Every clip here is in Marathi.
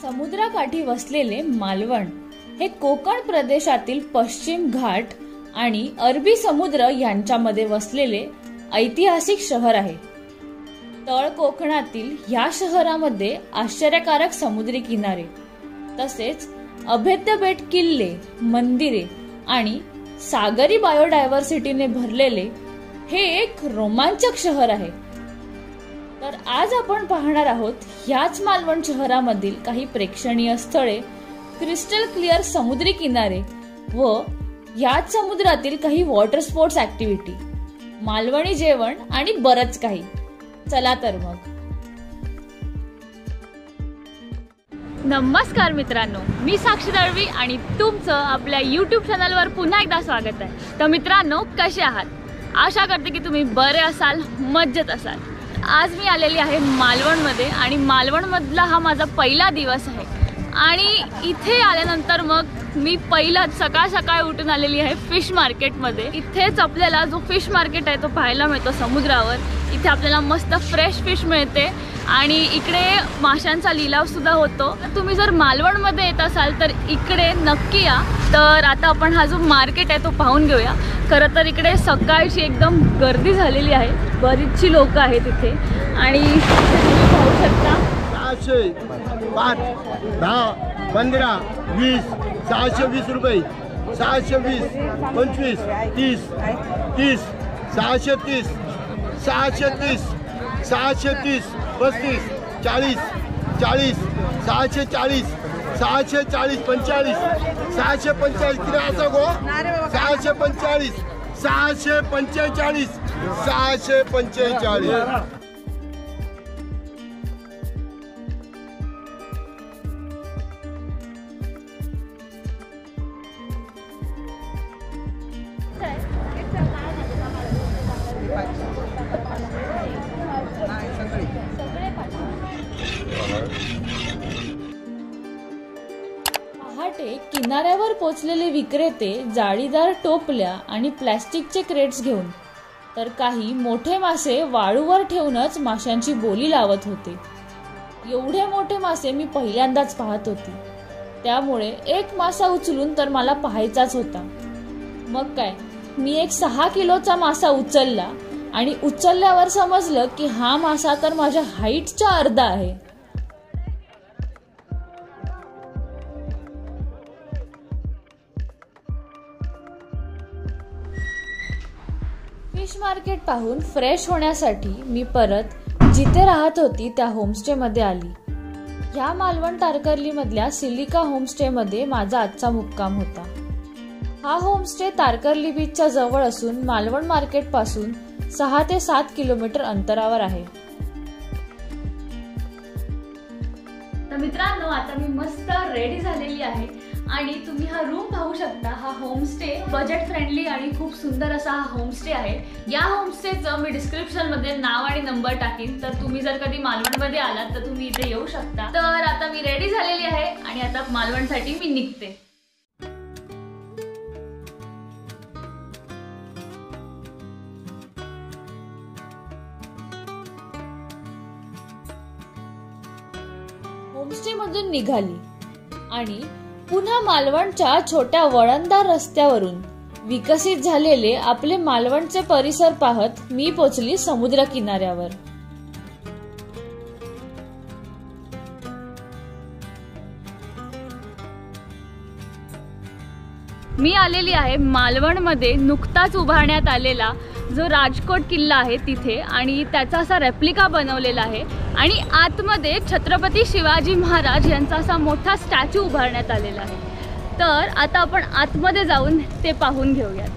समुद्राकाठी वसलेले मालवण हे कोकण प्रदेशातील पश्चिम घाट आणि अरबी समुद्र यांच्यामध्ये वसलेले ऐतिहासिक शहर आहे। तळ कोकणातील या शहरामध्ये आश्चर्यकारक समुद्री किनारे तसेच अभेद्य बेट, किल्ले, मंदिरे आणि सागरी बायोडायव्हर्सिटीने भरलेले हे एक रोमांचक शहर आहे। तर आज आपण पाहणार आहोत याच मालवण शहरामधील काही प्रेक्षणीय स्थळे, क्रिस्टल क्लिअर समुद्री किनारे व याच समुद्रातील काही वॉटर स्पोर्ट्स ऍक्टिव्हिटी, मालवणी जेवण आणि बरच काही। चला तर मग। नमस्कार मित्रांनो, मी साक्षी दळवी आणि तुमचं आपल्या YouTube चॅनलवर पुन्हा एकदा स्वागत आहे। तर मित्रांनो, कसे आहात? आशा करते की तुम्ही बरे असाल, मजेत असाल। आज मी आलेली आहे मालवणमध्ये आणि मालवणमधला हा माझा पहिला दिवस आहे आणि इथे आल्यानंतर मग मी पहिलाच सकाळ उठून आलेली आहे फिश मार्केटमध्ये। इथेच आपल्याला जो फिश मार्केट आहे तो पाहायला मिळतो समुद्रावर। इथे आपल्याला मस्त फ्रेश फिश मिळते आणि इकडे माशांचा लिलाव सुद्धा होतो। तुम्ही जर मालवणमध्ये येत असाल तर इकडे नक्की या। तर आता आपण हा जो मार्केट आहे तो पाहून घेऊया। खरं तर इकडे सकाळची एकदम गर्दी झालेली आहे, बरीचशी लोक आहेत इथे आणि तुम्ही पाहू शकता 600, 5, 10, 15, 20, 620 रुपये, 620, 25, 30, 30, 630, 630, 630, 35, 40, 40, 640, 640, 45, 645 किती असा गो? 645, 645, 645। पहाटे किनाऱ्यावर पोचलेले विक्रेते जाळीदार टोपल्या आणि प्लॅस्टिकचे क्रेट्स घेऊन तर काही मोठे मासे वाळूवर ठेवूनच माशांची बोली लावत होते। एवढे मोठे मासे मी पहिल्यांदाच पाहत होते, त्यामुळे एक मासा उचलून तर मला पाहायचाच होता। मग काय, मी एक 6 किलोचा मासा उचलला आणि उचलल्यावर समजलं की हा मासा तर माझ्या हाईटच्या अर्धा आहे। फिश मार्केट पाहून फ्रेश होण्यासाठी मी परत जिथे राहत होती त्या होमस्टे मध्ये आली। ह्या मालवण तारकर्ली मधल्या सिलिका होमस्टे मध्ये माझा आजचा मुक्काम होता। हा होमस्टे तारकर्ली बीचच्या जवळ असून मालवण मार्केट पासून 6 ते 7 किलोमीटर अंतरावर आहे। तर मित्रांनो, आता मी मस्त रेडी झालेली आहे आणि तुम्ही हा रूम पाहू शकता। हा होमस्टे बजेट फ्रेंडली आणि खूप सुंदर असा हा होमस्टे आहे। या होमस्टेचं मी डिस्क्रिप्शन मध्ये नाव आणि नंबर टाकीन, तर तुम्ही जर कधी मालवणमध्ये आलात तर तुम्ही इथे येऊ शकता। तर आता मी रेडी झालेली आहे आणि आता मालवणसाठी मी निघते। होमस्टे मधून निघाली आणि पुन्हा मालवणच्या छोट्या वळणदार रस्त्यावरून विकसित झालेले आपले मालवणचे परिसर पाहत मी पोचली समुद्र किनाऱ्यावर। मी आलेली आहे मालवणमध्ये नुकताच उभारण्यात आलेला जो राजकोट किल्ला आहे तिथे, आणि त्याचा असा रेप्लिका बनवलेला आहे आणि आतमध्ये छत्रपती शिवाजी महाराज यांचा असा मोठा स्टॅच्यू उभारण्यात आलेला आहे। तर आता आपण आतमध्ये जाऊन ते पाहून घेऊयात।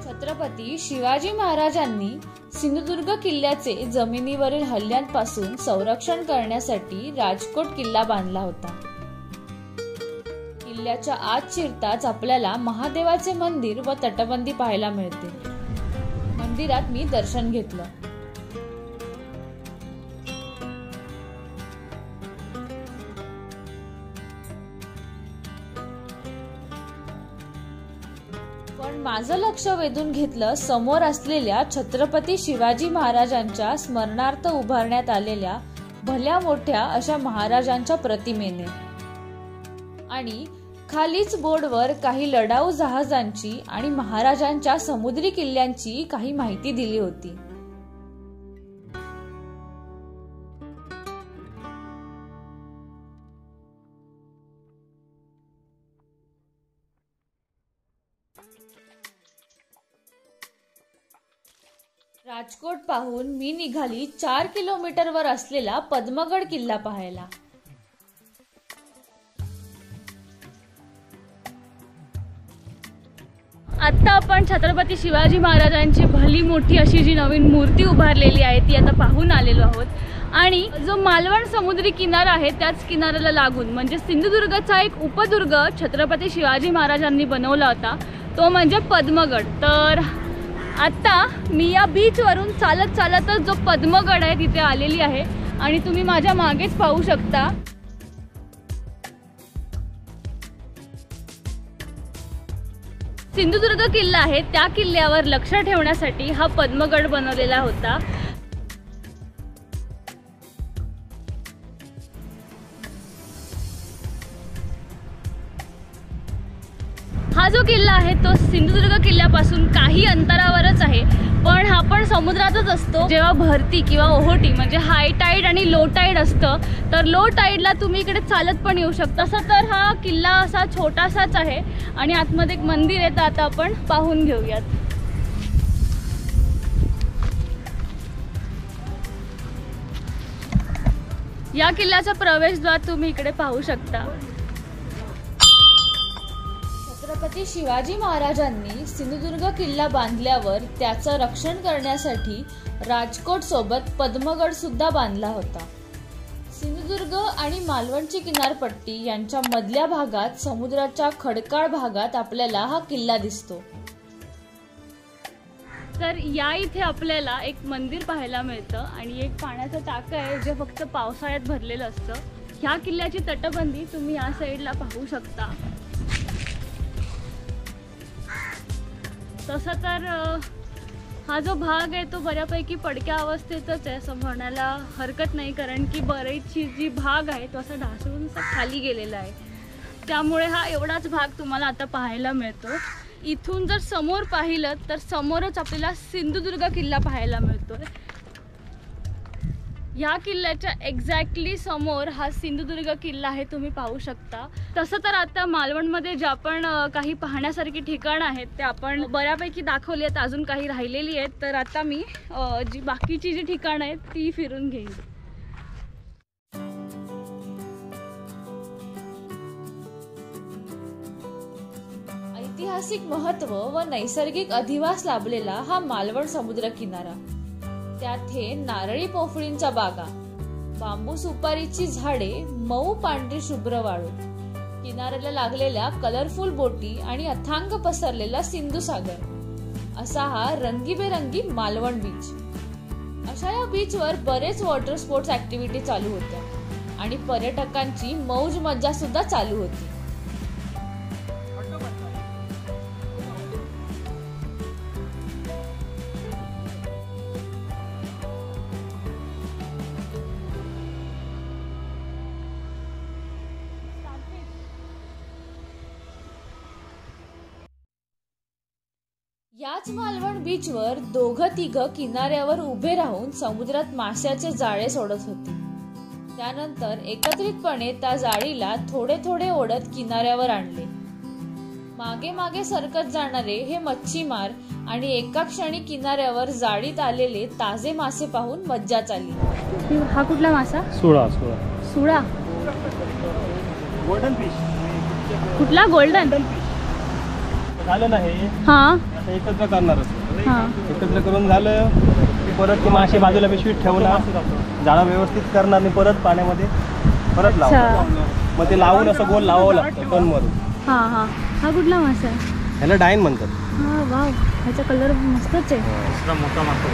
छत्रपती शिवाजी महाराजांनी सिंधुदुर्ग किल्ल्याचे जमिनीवरील हल्ल्यांपासून संरक्षण करण्यासाठी राजकोट किल्ला बांधला होता। किल्ल्याच्या आत शिरताच आपल्याला महादेवाचे मंदिर व तटबंदी पाहायला मिळते। मंदिरात मी दर्शन घेतलं। पण माझं लक्ष वेधून घेतलं समोर असलेल्या छत्रपती शिवाजी महाराजांच्या स्मरणार्थ उभारण्यात आलेल्या भल्या मोठ्या अशा महाराजांच्या प्रतिमेने. आणि खालीच बोर्डवर काही लढाऊ जहाजांची आणि महाराजांच्या समुद्री किल्ल्यांची काही माहिती दिली होती. राजकोट पाहून मी निघाली 4 किलोमीटरवर असलेला पद्मगड किल्ला पाहायला. आत्ता आपण छत्रपती शिवाजी महाराजांची भली मोठी अशी जी नवीन मूर्ती उभारलेली आहे ती आता पाहून आलेलो आहोत. आणि जो मालवण समुद्री किनारा आहे त्याच किनाऱ्याला लागून म्हणजे सिंधुदुर्गचा एक उपदुर्ग छत्रपती शिवाजी महाराजांनी बनवला होता, तो म्हणजे पद्मगड. तर आत्ता मी या बीचवरून चालत चालतच जो पद्मगड आहे तिथे आलेली आहे आणि तुम्ही माझ्या मागेच पाहू शकता. सिंधुदुर्ग किल्ला आहे त्या किल्ल्यावर लक्ष ठेवण्यासाठी हा पद्मगड बनवलेला होता. हा जो किल्ला आहे तो सिंधुदुर्ग किल्ल्यापासून काही अंतरावरच आहे, पण हा पण समुद्रातच असतो. जेव्हा भरती किंवा ओहोटी म्हणजे हाय टाईड आणि लो टाईड असतं तर लो टाईडला तुम्ही इकडे चालत पण येऊ शकता. तसं तर हा किल्ला असा छोटासाच आहे आणि आतमध्ये एक मंदिर आहे, तर आता आपण पाहून घेऊयात. या किल्ल्याचा प्रवेशद्वार तुम्ही इकडे पाहू शकता. छत्रपती शिवाजी महाराजांनी सिंधुदुर्ग किल्ला बांधल्यावर त्याचं रक्षण करण्यासाठी राजकोट सोबत पद्मगड सुद्धा बांधला होता. सिंधुदुर्ग आणि मालवणची किनारपट्टी यांच्या मधल्या भागात समुद्राच्या खडकाळ भागात आपल्याला हा किल्ला दिसतो. तर या इथे आपल्याला एक मंदिर पाहायला मिळतं आणि एक पाण्याचं टाकं आहे जे फक्त पावसाळ्यात भरलेलं असतं. ह्या किल्ल्याची तटबंदी तुम्ही या साईडला पाहू शकता. तसं तर हा जो भाग आहे तो बऱ्यापैकी पडक्या अवस्थेतच आहे असं म्हणायला हरकत नाही, कारण की बरीचशी जी भाग आहे तो असा ढासळून खाली गेलेला आहे. त्यामुळे हा एवढाच भाग तुम्हाला आता पाहायला मिळतो. इथून जर समोर पाहिलं तर समोरच आपल्याला सिंधुदुर्ग किल्ला पाहायला मिळतो. या किल्ल्याच्या एक्झॅक्टली समोर हा सिंधुदुर्ग किल्ला आहे, तुम्ही पाहू शकता. तसं तर आता मालवणमध्ये ज्या पण काही पाहण्यासारखी ठिकाणं आहेत ते आपण बऱ्यापैकी दाखवली आहेत, अजून काही राहिलेली आहेत. तर आता मी जी बाकीची जी ठिकाणं आहेत ती फिरून घेईन. ऐतिहासिक महत्त्व व नैसर्गिक अधिवास लाभलेला हा मालवण समुद्र किनारा. त्यात हे नारळी पोफळींच्या बागा, बांबू सुपारीची झाडे, मऊ पांढरी शुभ्र वाळू, किनाऱ्याला लागलेल्या कलरफुल बोटी आणि अथांग पसरलेला सिंधू सागर असा हा रंगीबेरंगी मालवण बीच. अशा या बीचवर बरेच वॉटर स्पोर्ट्स ऍक्टिव्हिटी चालू होत्या आणि पर्यटकांची मौज मज्जा सुद्धा चालू होती. याच मालवण बीचवर दोघं तिघं किनाऱ्यावर उभे राहून समुद्रात माशाचे जाळे सोडत होते. त्यानंतर एकत्रितपणे त्या जाळीला थोडे थोडे ओढत किनाऱ्यावर आणले. मागे मागे सरकत जाणारे हे मच्छीमार आणि एका क्षणी किनाऱ्यावर जाळीत आलेले ताजे मासे पाहून मज्जाच आली. हा कुठला मासा? सुळा. सुळा. Golden fish. कुठला? गोल्डन. झालं ना हे. हा, आता एकत्र करणारच. हा, एकत्र करून झालं की परत ते मासे बाजूला पिशवीत ठेवणार, जाळं व्यवस्थित करणार आणि परत पाण्यामध्ये परत लावणार. मग ते लावून असं गोल लावावं लागतं टनवरून. हा हा. हा कुठला मासा आहे? ह्याला डाईन म्हणतात. हा, वाव, ह्याचा कलर मस्तच आहे. मोठा मासा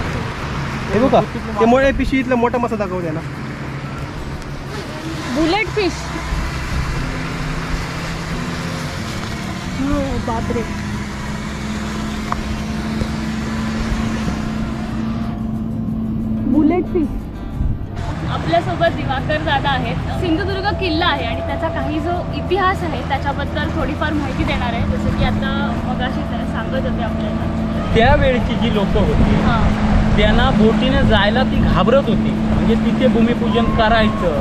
हे बघा, ते मोठ्या पिशवीतला मोठा मासा दाखवते ना. Bullet fish. हो बापरे. Pomfret fish. आपल्यासोबत दिवाकर दादा आहेत. सिंधुदुर्ग किल्ला आहे आणि त्याचा काही जो इतिहास आहे त्याच्याबद्दल थोडीफार माहिती देणार आहे. जसं की आता मगाशी सांगत होते आपल्याला, त्यावेळची जी लोक होती त्यांना बोटीने जायला ती घाबरत होती. म्हणजे तिथे भूमिपूजन करायचं.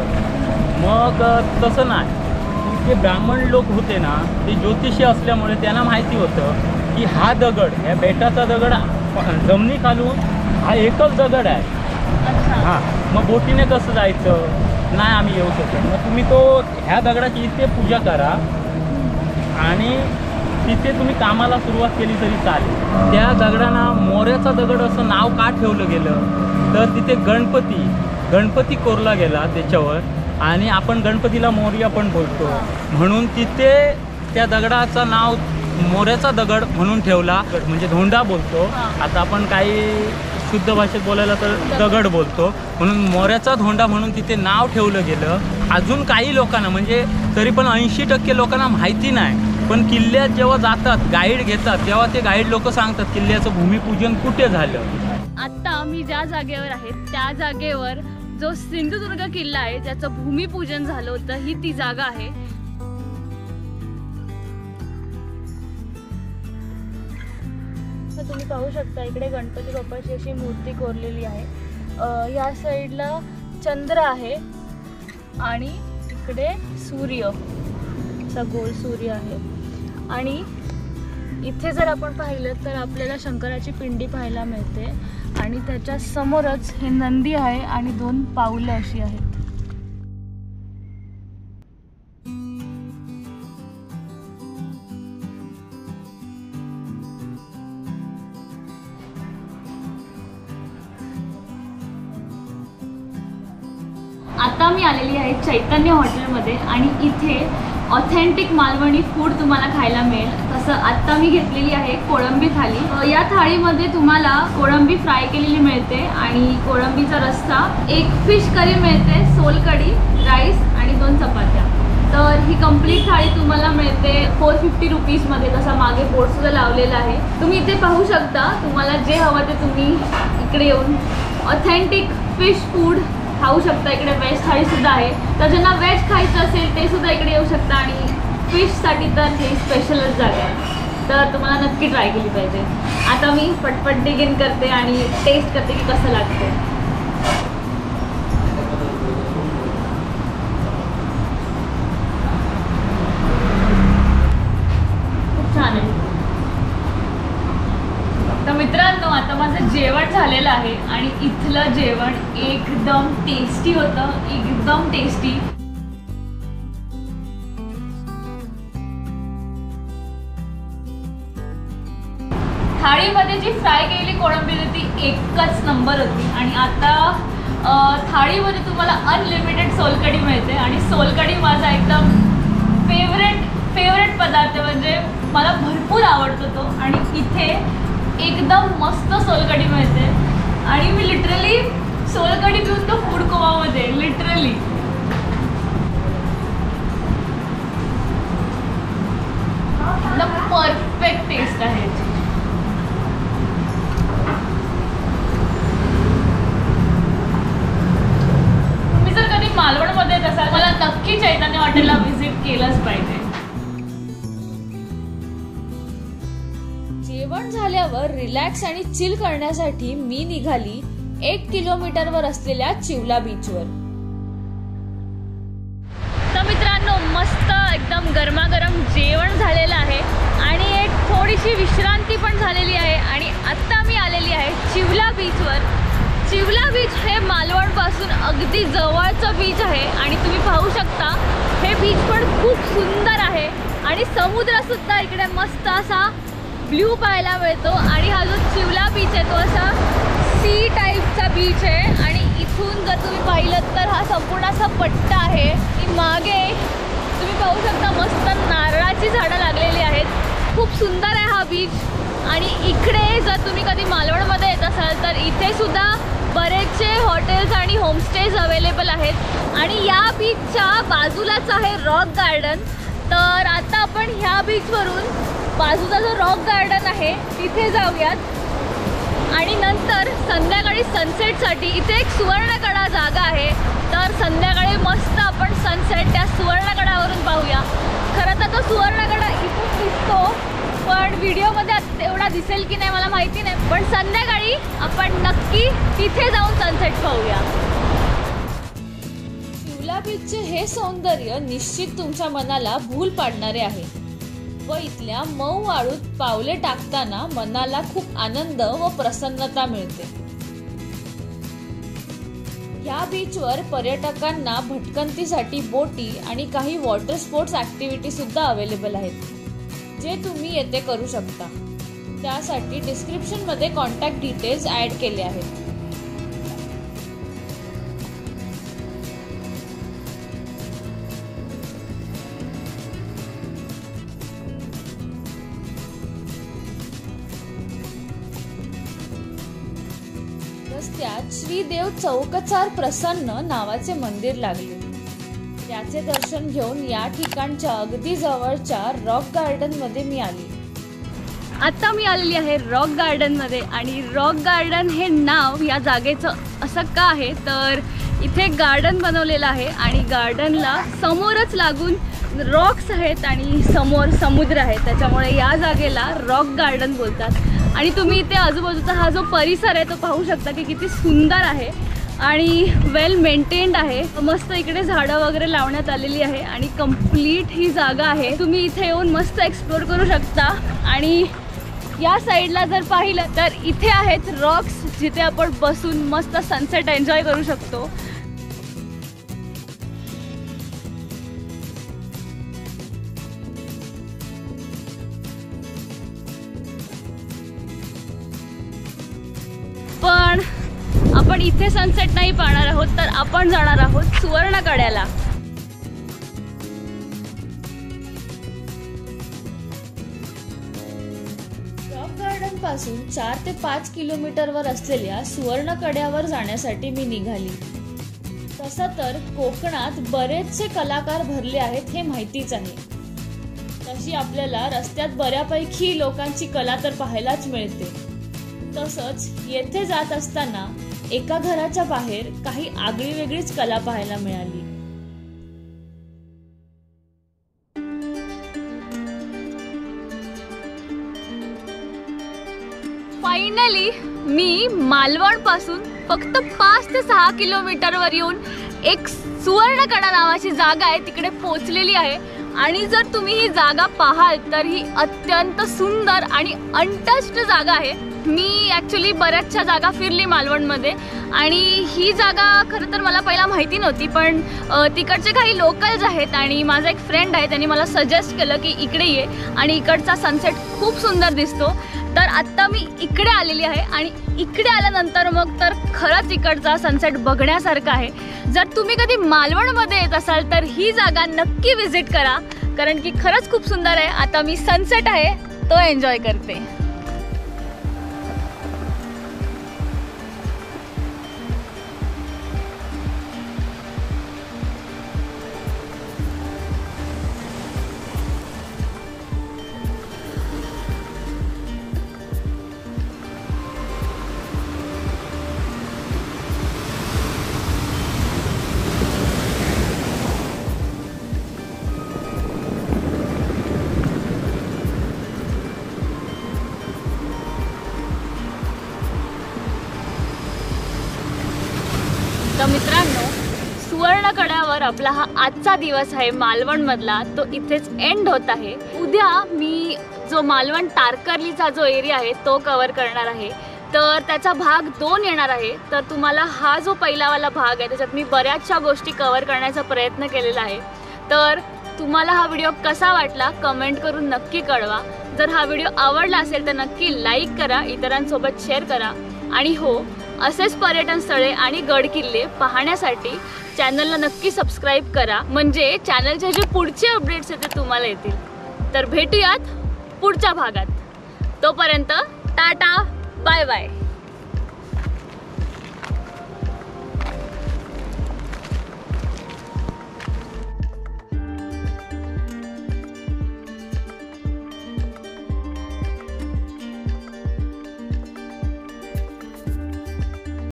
मग तसं नाही, ते ब्राह्मण लोक होते ना, ते ज्योतिषी असल्यामुळे त्यांना माहिती होतं की हा दगड, ह्या बेटाचा दगड जमिनी खालून हा एकच दगड आहे. हां, मग बोटीने कसं जायचं, नाही आम्ही येऊ शकतो. मग तुम्ही तो ह्या दगडाची इथे पूजा करा आणि तिथे तुम्ही कामाला सुरुवात केली तरी चालेल. त्या दगडांना मोऱ्याचा दगड असं नाव का ठेवलं गेलं तर तिथे गणपती कोरला गेला त्याच्यावर आणि आपण गणपतीला मोरया पण बोलतो म्हणून तिथे त्या दगडाचं नाव मोऱ्याचा दगड म्हणून ठेवला. म्हणजे धोंडा बोलतो, आता आपण काही शुद्ध भाषेत बोलायला तर दगड बोलतो, म्हणून मोऱ्याचा धोंडा म्हणून तिथे नाव ठेवलं गेलं. अजून काही लोकांना म्हणजे तरी पण 80% लोकांना माहिती नाही, पण किल्ल्यात जेव्हा जातात गाईड घेतात तेव्हा ते गाईड लोक सांगतात किल्ल्याचं भूमिपूजन कुठे झालं. आत्ता मी ज्या जागेवर आहे त्या जागेवर जो सिंधुदुर्ग किल्ला आहे ज्याचं भूमिपूजन झालं होतं ही ती जागा आहे. तुम्ही पाहू शकता इकडे गणपती बाप्पाची अशी मूर्ती कोरलेली आहे. या साईडला चंद्र आहे आणि इकडे सूर्य, असा गोल सूर्य आहे. आणि इथे जर आपण पाहिलं तर आपल्याला शंकराची पिंडी पाहायला मिळते आणि त्याच्या समोरच हे नंदी आहे आणि 2 पाऊलं अशी आहेत. आता मी आलेली आहे चैतन्य हॉटेलमध्ये आणि इथे ऑथेंटिक मालवणी फूड तुम्हाला खायला मिळेल. तसं आत्ता मी घेतलेली आहे कोळंबी थाली. या थाळीमध्ये तुम्हाला कोळंबी फ्राय केलेली मिळते आणि कोळंबीचा रस्सा, एक फिश करी मिळते, सोलकढी, राईस आणि 2 चपात्या. तर ही कंप्लीट थाळी तुम्हाला मिळते 450 रुपीजमध्ये. तसा मागे बोर्ड सुद्धा लावलेला आहे. तुम्ही इथे पाहू शकता. तुम्हाला जे हवं ते तुम्ही इकडे येऊन ऑथेंटिक फिश फूड खाऊ शकता. इकडे व्हेज थाळी सुद्धा आहे, तर ज्यांना व्हेज खायचं असेल ते सुद्धा इकडे येऊ शकता. आणि फिशसाठी तर हे स्पेशलच जागा आहे, तर तुम्हाला नक्की ट्राय केली पाहिजे. आता मी पटपट डिगिन करते आणि टेस्ट करते की कसं लागतं. खूप छान आहे. तर मित्रांनो आता माझं जेवण झालेलं आहे आणि इथलं जेवण एकदम टेस्टी होतं, एकदम टेस्टी. थाळीमध्ये जी फ्राय केलेली कोळंबी होती एकच नंबर होती. आणि आता थाळीमध्ये तुम्हाला अनलिमिटेड सोलकढी मिळते आणि सोलकढी माझा एकदम फेवरेट पदार्थ, म्हणजे मला भरपूर आवडतो तो. आणि इथे एकदम मस्त सोलकढी मिळते आणि मी लिटरली सोलकढी पिऊन तो फूड कोमामध्ये, लिटरली. परफेक्ट टेस्ट आहे. तुम्ही जर कधी मालवणमध्ये येत असाल मला नक्की चैतन्य हॉटेलला व्हिजिट केलंच पाहिजे. जेवण झाल्यावर रिलॅक्स आणि चिल करण्यासाठी मी निघाली 1 किलोमीटरवर असलेल्या चिवला बीचवर. तर मित्रांनो मस्त एकदम गरमागरम जेवण झालेलं आहे आणि एक थोडीशी विश्रांती पण झालेली आहे. आणि आत्ता मी आलेली आहे चिवला बीचवर. चिवला बीच हे मालवणपासून अगदी जवळचं बीच आहे आणि तुम्ही पाहू शकता हे बीच पण खूप सुंदर आहे आणि समुद्रसुद्धा इकडे मस्त असा ब्ल्यू पाहायला मिळतो. आणि हा जो चिवला बीच आहे तो असा सी टाईपचा बीच आहे आणि इथून जर तुम्ही पाहिलं तर हा संपूर्ण असा पट्टा आहे. आणि मागे तुम्ही पाहू शकता मस्त नारळाची झाडं लागलेली आहेत. खूप सुंदर आहे हा बीच. आणि इकडे जर तुम्ही कधी मालवणमध्ये येत असाल तर इथे सुद्धा बरेचसे हॉटेल्स आणि होमस्टेज अवेलेबल आहेत. आणि या बीचच्या बाजूलाच आहे रॉक गार्डन. तर आता आपण ह्या बीचवरून बाजूचा जो रॉक गार्डन आहे तिथे जाऊयात आणि नंतर संध्याकाळी सनसेटसाठी इथे एक सुवर्णकडा जागा आहे, तर संध्याकाळी मस्त आपण सनसेट त्या सुवर्णकडावरून पाहूया. खरं तर तो सुवर्णकडा इथून दिसतो, पण व्हिडिओमध्ये तेवढा दिसेल की नाही मला माहिती नाही, पण संध्याकाळी आपण नक्की तिथे जाऊन सनसेट पाहूया. शिवला बीचचे हे सौंदर्य निश्चित तुमच्या मनाला भूल पाडणारे आहे व इथल्या मऊ वाळूत पावले टाकताना मनाला खूप आनंद व प्रसन्नता मिळते. या बीचवर पर्यटकांना भटकंतीसाठी बोटी आणि काही वॉटर स्पोर्ट्स ऍक्टिव्हिटी सुद्धा अवेलेबल आहेत, जे तुम्ही येथे करू शकता. त्यासाठी डिस्क्रिप्शन मध्ये कॉन्टॅक्ट डिटेल्स ऍड केले आहेत. रस्त्यात श्रीदेव चौकचार प्रसन्न नावाचे मंदिर लागले. त्याचे दर्शन घेऊन या ठिकाणच्या अगदी जवळच्या रॉक गार्डन मध्ये मी आली. आता मी आलेली आहे रॉक गार्डनमध्ये, आणि रॉक गार्डन हे नाव या जागेचं असं का आहे तर इथे गार्डन बनवलेलं आहे आणि गार्डनला समोरच लागून रॉक्स आहेत आणि समोर समुद्र आहे, त्याच्यामुळे या जागेला रॉक गार्डन बोलतात. आणि तुम्ही इथे आजूबाजूचा हा जो परिसर आहे तो पाहू शकता की किती सुंदर आहे आणि वेल मेंटेन्ड आहे. मस्त इकडे झाडं वगैरे लावण्यात आलेली आहे आणि कंप्लीट ही जागा आहे. तुम्ही इथे येऊन मस्त एक्सप्लोर करू शकता. आणि या साईडला जर पाहिलं तर इथे आहेत रॉक्स, जिथे आपण बसून मस्त सनसेट एन्जॉय करू शकतो. पण आपण इथे सनसेट नाही पाहणार आहोत, तर आपण जाणार आहोत सुवर्णकड्याला. रॉक गार्डन पासून 4 ते 5 किलोमीटरवर असलेल्या सुवर्णकड्यावर जाण्यासाठी मी निघाली. तसं तर कोकणात बरेचसे कलाकार भरले आहेत हे माहितीच आहे. तशी आपल्याला रस्त्यात बऱ्यापैकी लोकांची कला तर पाहायलाच मिळते. तसंच येथे जात असताना एका घराच्या बाहेर काही आगळी वेगळीच कला पाहायला मिळाली. फायनली मी मालवण पासून फक्त 5 ते 6 किलोमीटरवर येऊन एक सुवर्णकडा नावाची जागा आहे तिकडे पोहोचलेली आहे. आणि जर तुम्ही ही जागा पाहाल तर ही अत्यंत सुंदर आणि अनटच्ड जागा आहे. मी ॲक्च्युली बऱ्याचशा जागा फिरली मालवणमध्ये आणि ही जागा खरं तर मला पहिला माहिती नव्हती, पण तिकडचे काही लोकल्स आहेत आणि माझा एक फ्रेंड आहे, त्यांनी मला सजेस्ट केलं की इकडे ये आणि इकडचा सनसेट खूप सुंदर दिसतो. तर आत्ता मी इकडे आलेली आहे आणि इकडे आल्यानंतर मग तर खरंच इकडचा सनसेट बघण्यासारखा आहे. जर तुम्ही कधी मालवणमध्ये येत असाल तर ही जागा नक्की विजिट करा, कारण की खरंच खूप सुंदर आहे. आता मी सनसेट आहे तो एन्जॉय करते. तर मित्रांनो, सुवर्णकड्यावर आपला हा आजचा दिवस आहे मालवणमधला, तो इथेच एंड होत आहे. उद्या मी जो मालवण तारकर्लीचा जो एरिया आहे तो कव्हर करणार आहे, तर त्याचा भाग 2 येणार आहे. तर तुम्हाला हा जो पहिलावाला भाग आहे त्याच्यात मी बऱ्याचशा गोष्टी कव्हर करण्याचा प्रयत्न केलेला आहे. तर तुम्हाला हा व्हिडिओ कसा वाटला कमेंट करून नक्की कळवा. जर हा व्हिडिओ आवडला असेल तर नक्की लाईक करा, इतरांसोबत शेअर करा. आणि हो, असेच पर्यटन स्थळे आणि गडकिल्ले पाहण्यासाठी चॅनलला नक्की सबस्क्राईब करा, म्हणजे चॅनलचे जे पुढचे अपडेट्स आहेत ते तुम्हाला येतील. तर भेटूयात पुढच्या भागात. तोपर्यंत टाटा, बाय बाय.